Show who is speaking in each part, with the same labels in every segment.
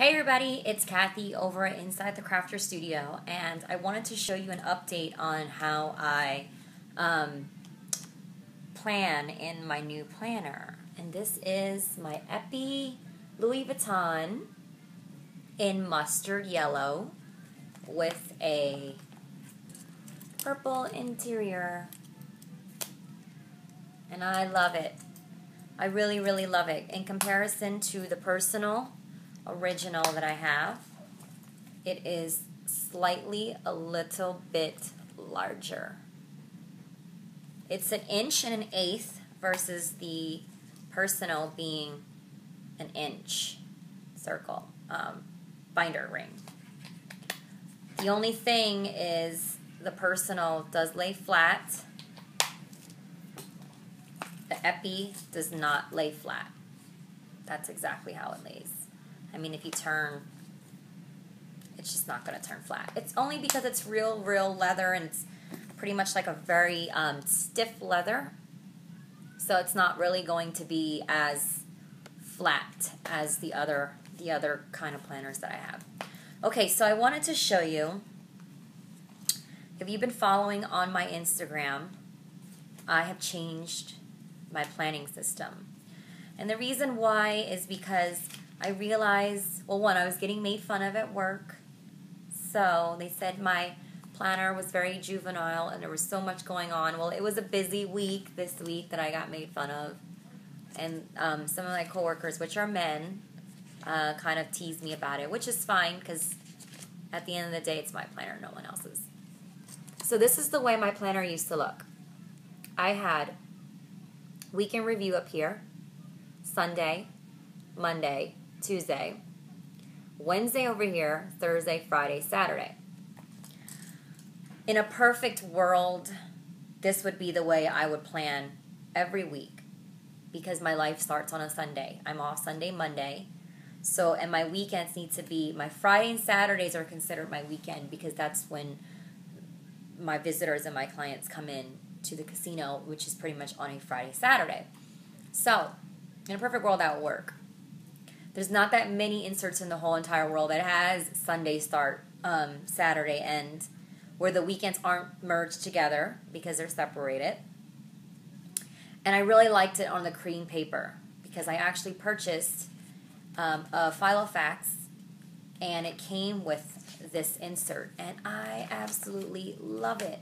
Speaker 1: Hey everybody, it's Kathy over at Inside the Crafter Studio, and I wanted to show you an update on how I plan in my new planner. And this is my Epi Louis Vuitton in mustard yellow with a purple interior. And I love it. I really, really love it. In comparison to the personal original that I have, it is slightly a little bit larger. It's 1 1/8 inches versus the personal being 1 inch circle binder ring. The only thing is the personal does lay flat. The Epi does not lay flat. That's exactly how it lays. I mean, if you turn, it's just not going to turn flat. It's only because it's real leather, and it's pretty much like a very stiff leather. So it's not really going to be as flat as the other kind of planners that I have. Okay, so I wanted to show you, if you've been following on my Instagram, I have changed my planning system. And the reason why is because I realized, well, one, I was getting made fun of at work. So they said my planner was very juvenile and there was so much going on. Well, it was a busy week this week that I got made fun of. And some of my coworkers, which are men, kind of teased me about it, which is fine because at the end of the day, it's my planner, no one else's. So this is the way my planner used to look. I had week in review up here, Sunday, Monday, Tuesday, Wednesday over here, Thursday, Friday, Saturday. In a perfect world, this would be the way I would plan every week because my life starts on a Sunday. I'm off Sunday, Monday. So, and my weekends need to be, my Friday and Saturdays are considered my weekend because that's when my visitors and my clients come in to the casino, which is pretty much on a Friday, Saturday. So, in a perfect world, that would work. There's not that many inserts in the whole entire world that has Sunday start, Saturday end, where the weekends aren't merged together because they're separated. And I really liked it on the cream paper because I actually purchased a Filofax and it came with this insert. And I absolutely love it.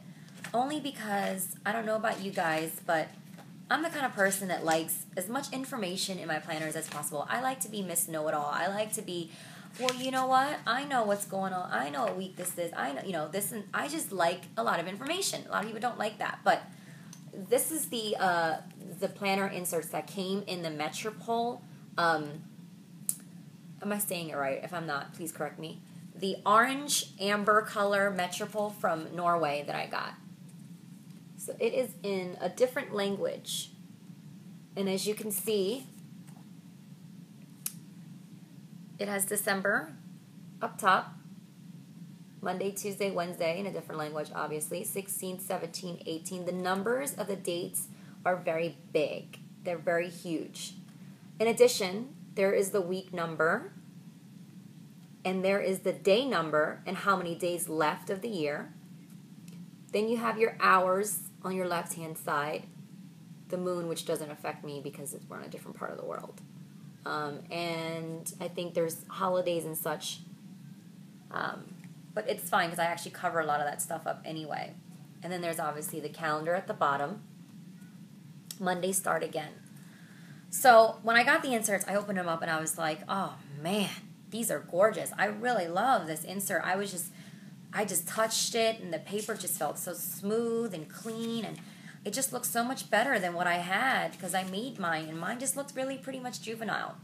Speaker 1: Only because, I don't know about you guys, but I'm the kind of person that likes as much information in my planners as possible. I like to be Miss Know-It-All. I like to be, well, you know what? I know what's going on. I know what week this is. I know, this, and I just like a lot of information. A lot of people don't like that, but this is the planner inserts that came in the Metropole. Am I saying it right? If I'm not, please correct me. The orange amber color Metropole from Norway that I got. So it is in a different language. And as you can see, it has December up top, Monday, Tuesday, Wednesday in a different language, obviously, 16, 17, 18. The numbers of the dates are very big. They're very huge. In addition, there is the week number, and there is the day number and how many days left of the year. Then you have your hours on your left-hand side, the moon, which doesn't affect me because we're in a different part of the world. And I think there's holidays and such, but it's fine because I actually cover a lot of that stuff up anyway. And then there's obviously the calendar at the bottom. Monday start again. So when I got the inserts, I opened them up and I was like, oh man, these are gorgeous. I really love this insert. I just touched it, and the paper just felt so smooth and clean, and it just looks so much better than what I had because I made mine, and mine just looked really pretty much juvenile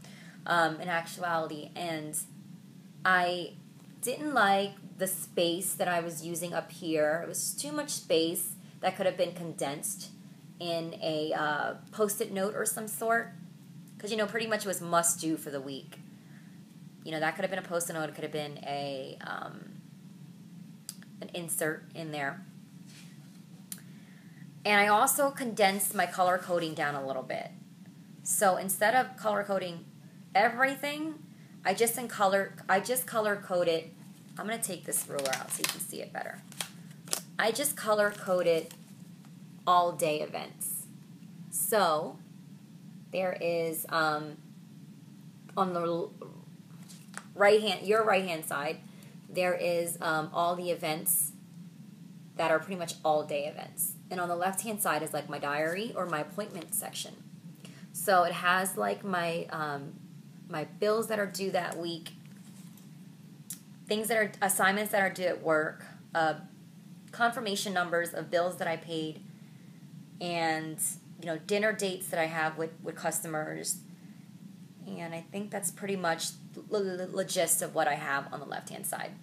Speaker 1: in actuality. And I didn't like the space that I was using up here. It was too much space that could have been condensed in a Post-it note or some sort because, pretty much it was must-do for the week. That could have been a Post-it note. It could have been an insert in there. And I also condensed my color coding down a little bit. So instead of color coding everything, I just color coded. I'm going to take this ruler out so you can see it better. I just color coded all day events. So there is on the your right hand side, there is all the events that are pretty much all day events. And on the left hand side is like my diary or my appointment section. So it has like my my bills that are due that week, things that are assignments that are due at work, confirmation numbers of bills that I paid, and dinner dates that I have with customers. And I think that's pretty much the gist of what I have on the left hand side.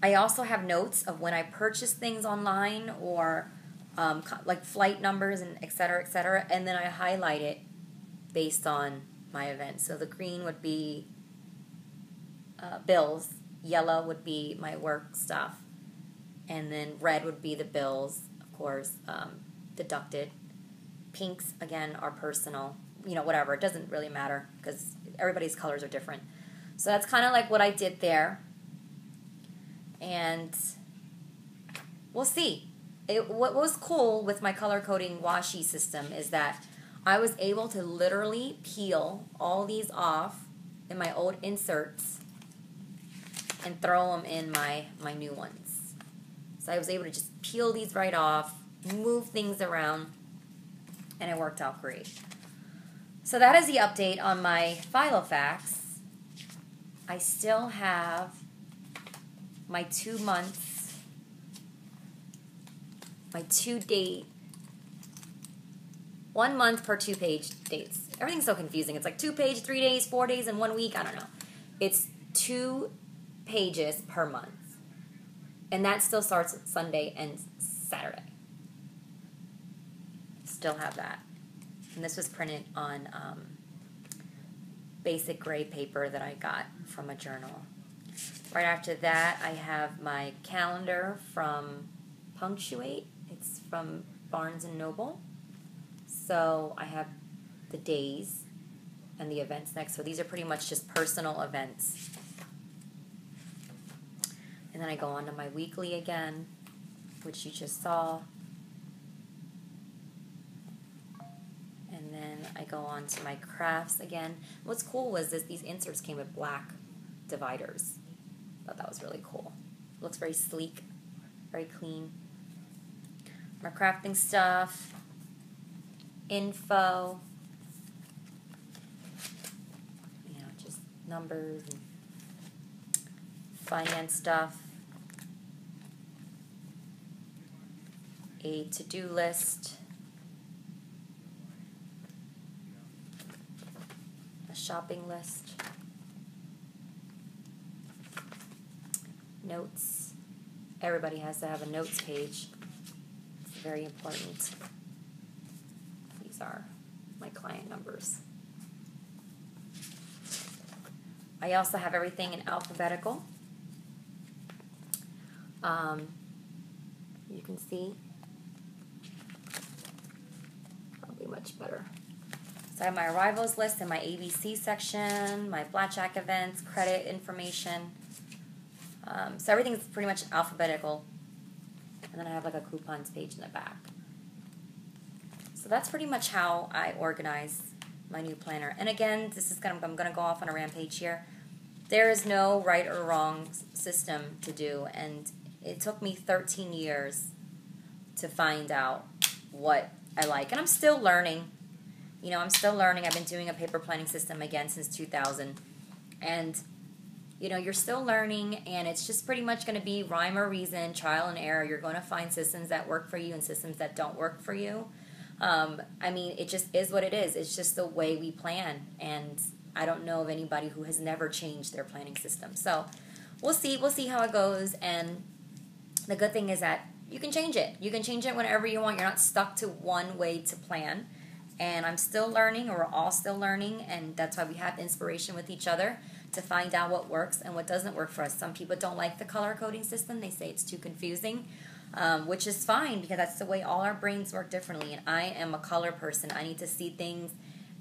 Speaker 1: I also have notes of when I purchase things online, or like flight numbers and et cetera, and then I highlight it based on my event. So the green would be bills, yellow would be my work stuff, and then red would be the bills, of course, deducted. Pinks, again, are personal, whatever. It doesn't really matter because everybody's colors are different. So that's kind of like what I did there. And we'll see. What was cool with my color coding washi system is that I was able to literally peel all these off in my old inserts and throw them in my new ones. So I was able to just peel these right off, move things around, and it worked out great. So that is the update on my Filofax. I still have my 2 months, my 2 date, 1 month per 2 page dates. Everything's so confusing. It's like 2 page, 3 days, 4 days, and 1 week. I don't know. It's 2 pages per month. And that still starts Sunday and Saturday. Still have that. And this was printed on basic gray paper that I got from a journal. Right after that, I have my calendar from Punctuate. It's from Barnes & Noble. So I have the days and the events next. So these are pretty much just personal events. And then I go on to my weekly again, which you just saw. And then I go on to my crafts again. What's cool was these inserts came with black dividers. I thought that was really cool. Looks very sleek, very clean. My crafting stuff, info, just numbers and finance stuff, a to-do list, a shopping list, notes. Everybody has to have a notes page. It's very important. These are my client numbers. I also have everything in alphabetical. You can see. Probably much better. So I have my arrivals list and my ABC section, my blackjack events, credit information. So everything's pretty much alphabetical. And then I have like a coupons page in the back. So that's pretty much how I organize my new planner. And again, I'm going to go off on a rampage here. There is no right or wrong system to do, and it took me 13 years to find out what I like. And I'm still learning. I'm still learning. I've been doing a paper planning system again since 2000. And you're still learning, and it's just pretty much going to be rhyme or reason, trial and error. You're going to find systems that work for you and systems that don't work for you. It just is what it is. It's just the way we plan, and I don't know of anybody who has never changed their planning system. So we'll see. We'll see how it goes, and the good thing is that you can change it. You can change it whenever you want. You're not stuck to one way to plan, and I'm still learning, or we're all still learning, and that's why we have inspiration with each other to find out what works and what doesn't work for us. Some people don't like the color coding system. They say it's too confusing, which is fine because that's the way all our brains work differently. And I am a color person. I need to see things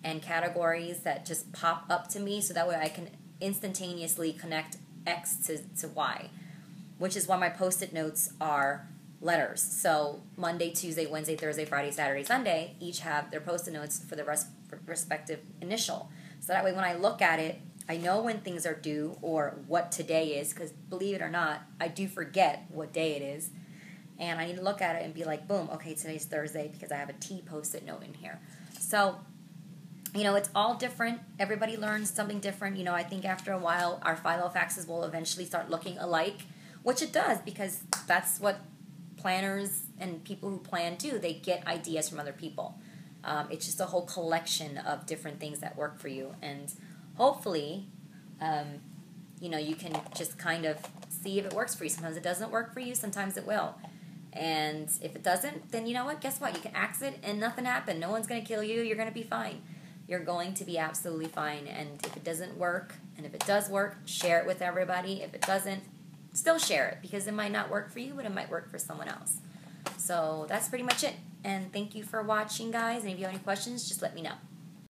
Speaker 1: and categories that just pop up to me, so that way I can instantaneously connect X to Y, which is why my Post-it notes are letters. So Monday, Tuesday, Wednesday, Thursday, Friday, Saturday, Sunday each have their Post-it notes for the respective initial. So that way when I look at it, I know when things are due or what today is, because believe it or not, I do forget what day it is. And I need to look at it and be like, boom, okay, today's Thursday because I have a T Post-it note in here. So, you know, it's all different. Everybody learns something different. You know, I think after a while, our Filofaxes will eventually start looking alike, which it does, because that's what planners and people who plan do. They get ideas from other people. It's just a whole collection of different things that work for you. And hopefully, you know, you can just kind of see if it works for you. Sometimes it doesn't work for you. Sometimes it will. And if it doesn't, then you know what? Guess what? You can axe it and nothing happened. No one's going to kill you. You're going to be fine. You're going to be absolutely fine. And if it doesn't work, and if it does work, share it with everybody. If it doesn't, still share it, because it might not work for you, but it might work for someone else. So that's pretty much it. And thank you for watching, guys. And if you have any questions, just let me know.